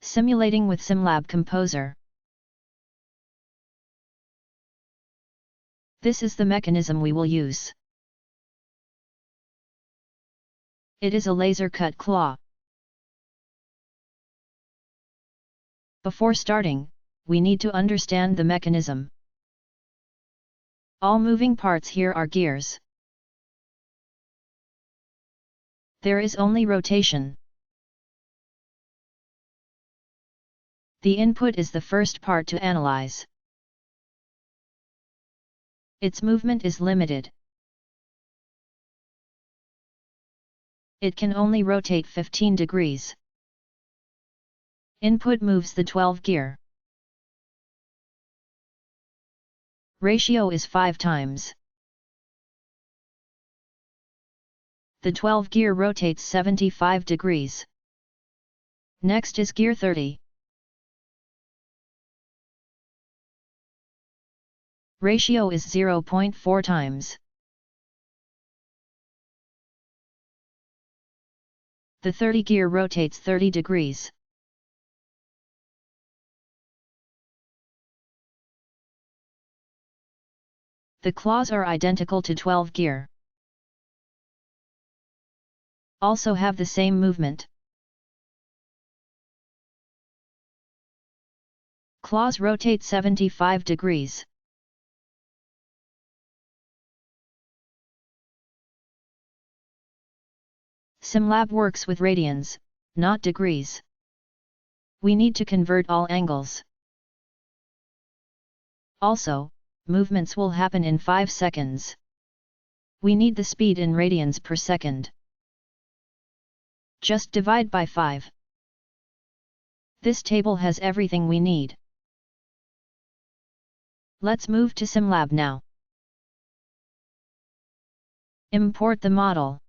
Simulating with Simlab Composer. This is the mechanism we will use. It is a laser cut claw. Before starting, we need to understand the mechanism. All moving parts here are gears. There is only rotation. The input is the first part to analyze. Its movement is limited. It can only rotate 15 degrees. Input moves the 12 gear. Ratio is 5 times. The 12 gear rotates 75 degrees. Next is gear 30. Ratio is 0.4 times. The 30 gear rotates 30 degrees. The claws are identical to 12 gear. Also have the same movement. Claws rotate 75 degrees. Simlab works with radians, not degrees. We need to convert all angles. Also, movements will happen in 5 seconds. We need the speed in radians per second. Just divide by 5. This table has everything we need. Let's move to Simlab now. Import the model.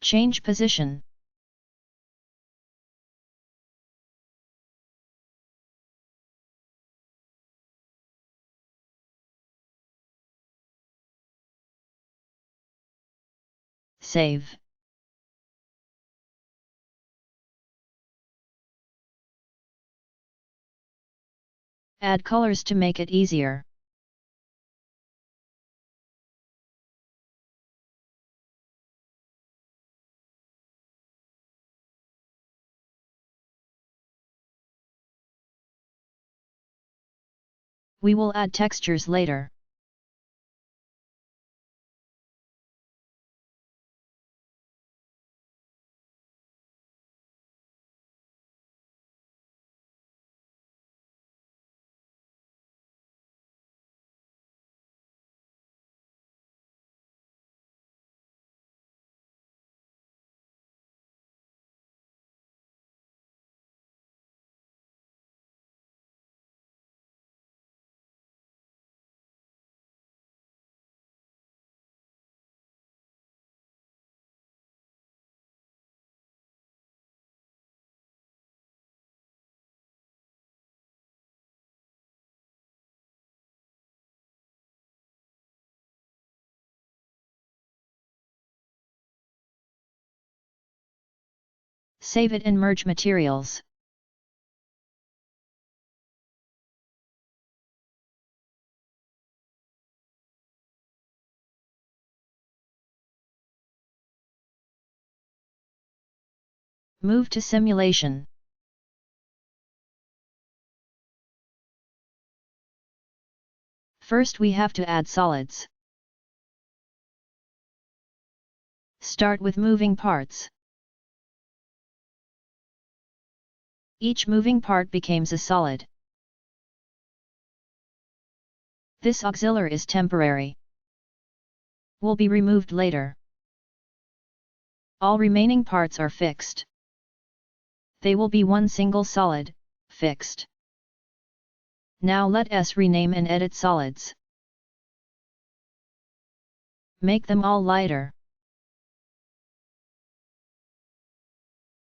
Change position. Save. Add colors to make it easier. We will add textures later. Save it and merge materials. Move to simulation. First we have to add solids. Start with moving parts. Each moving part becomes a solid. This auxiliary is temporary. Will be removed later. All remaining parts are fixed. They will be one single solid, fixed. Now let us rename and edit solids. Make them all lighter.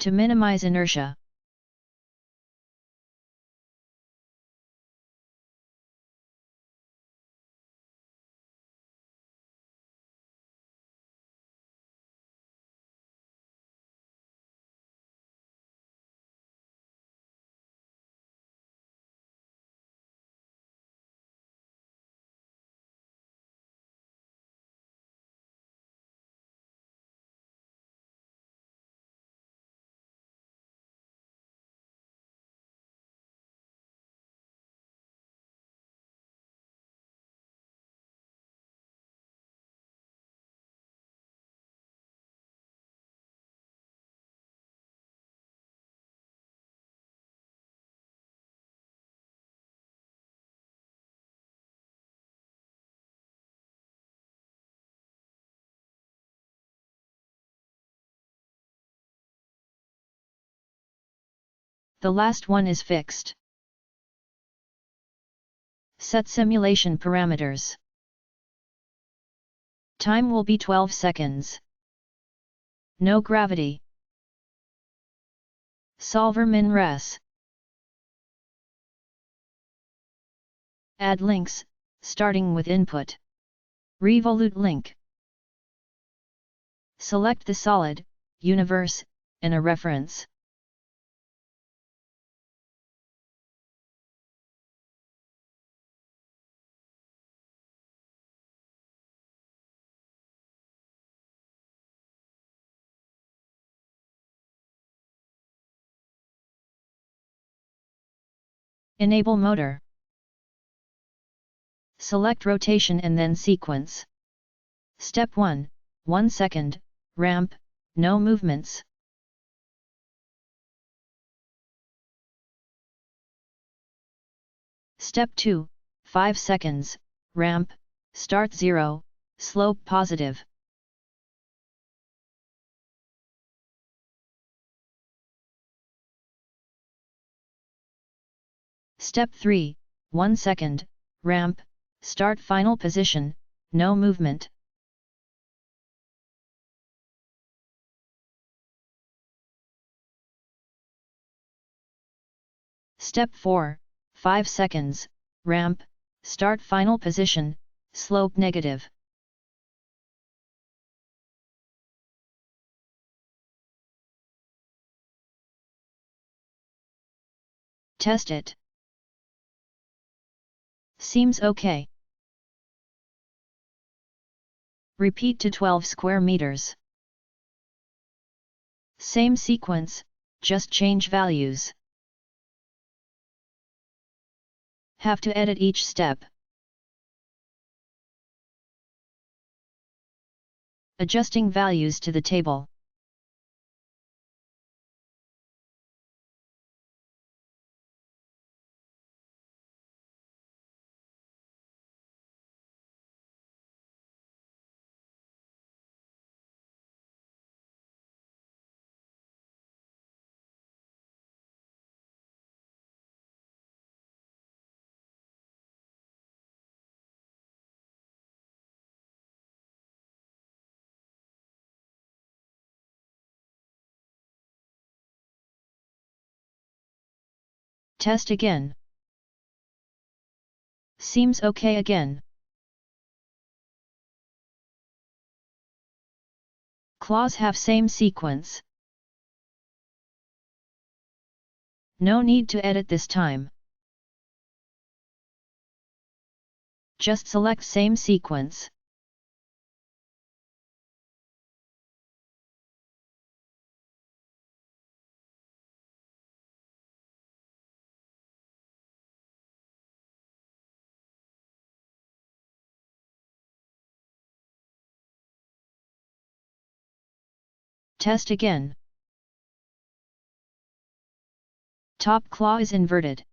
To minimize inertia. The last one is fixed. Set simulation parameters. Time will be 12 seconds. No gravity. Solver min res. Add links, starting with input. Revolute link. Select the solid, universe, and a reference. Enable motor. Select rotation and then sequence. Step 1, 1 second, ramp, no movements. Step 2, 5 seconds, ramp, start 0, slope positive. Step 3, 1 second, ramp, start final position, no movement. Step 4, 5 seconds, ramp, start final position, slope negative. Test it. Seems okay. Repeat to 12 square meters. Same sequence, just change values. Have to edit each step. Adjusting values to the table. Test again. Seems okay again. Clause have same sequence. No need to edit this time. Just select same sequence. Test again. Top claw is inverted.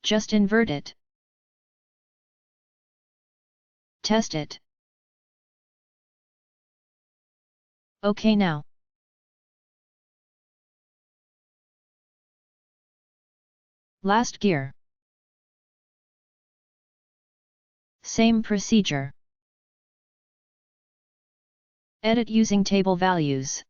Just invert it. Test it. OK now. Last gear. Same procedure. Edit using table values.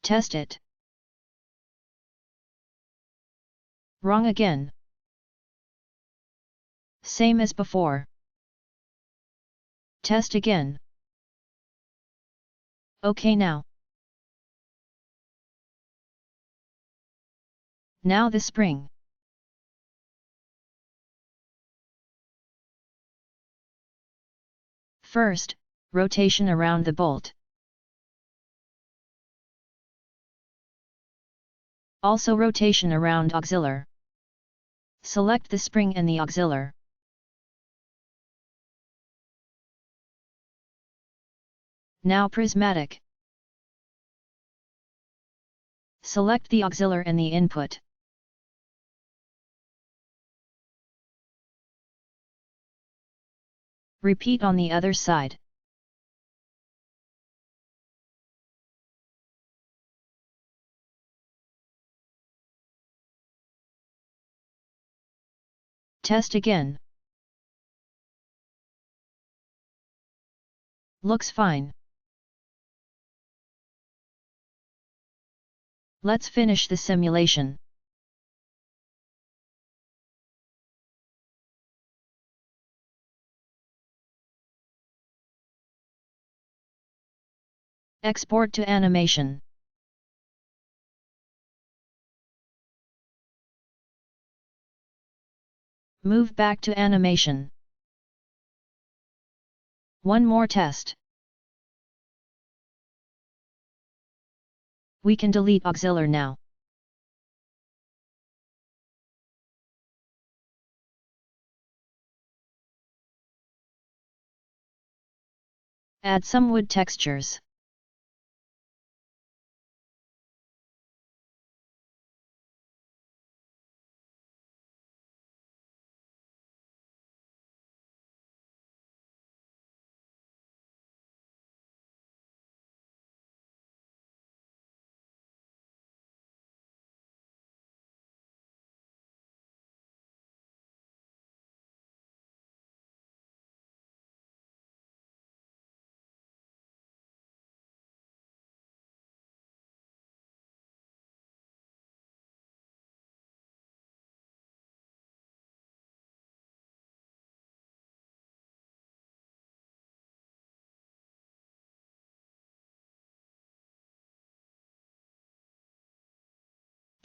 Test it. Wrong again. Same as before. Test again. OK now. Now the spring. First, rotation around the bolt. Also rotation around auxiliary. Select the spring and the auxiliary. Now prismatic. Select the auxiliary and the input. Repeat on the other side. Test again. Looks fine. Let's finish the simulation. Export to animation. Move back to animation. One more test. We can delete auxiliary now. Add some wood textures.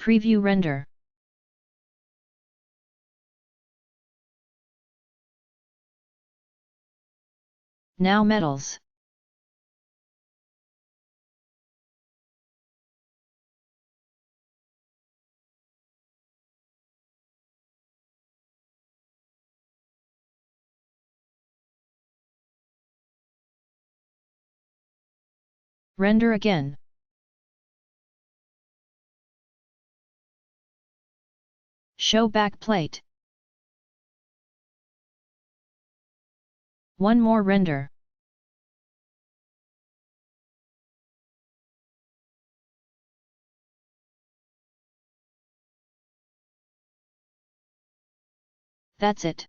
Preview render. Now metals. Render again. Show back plate. One more render. That's it.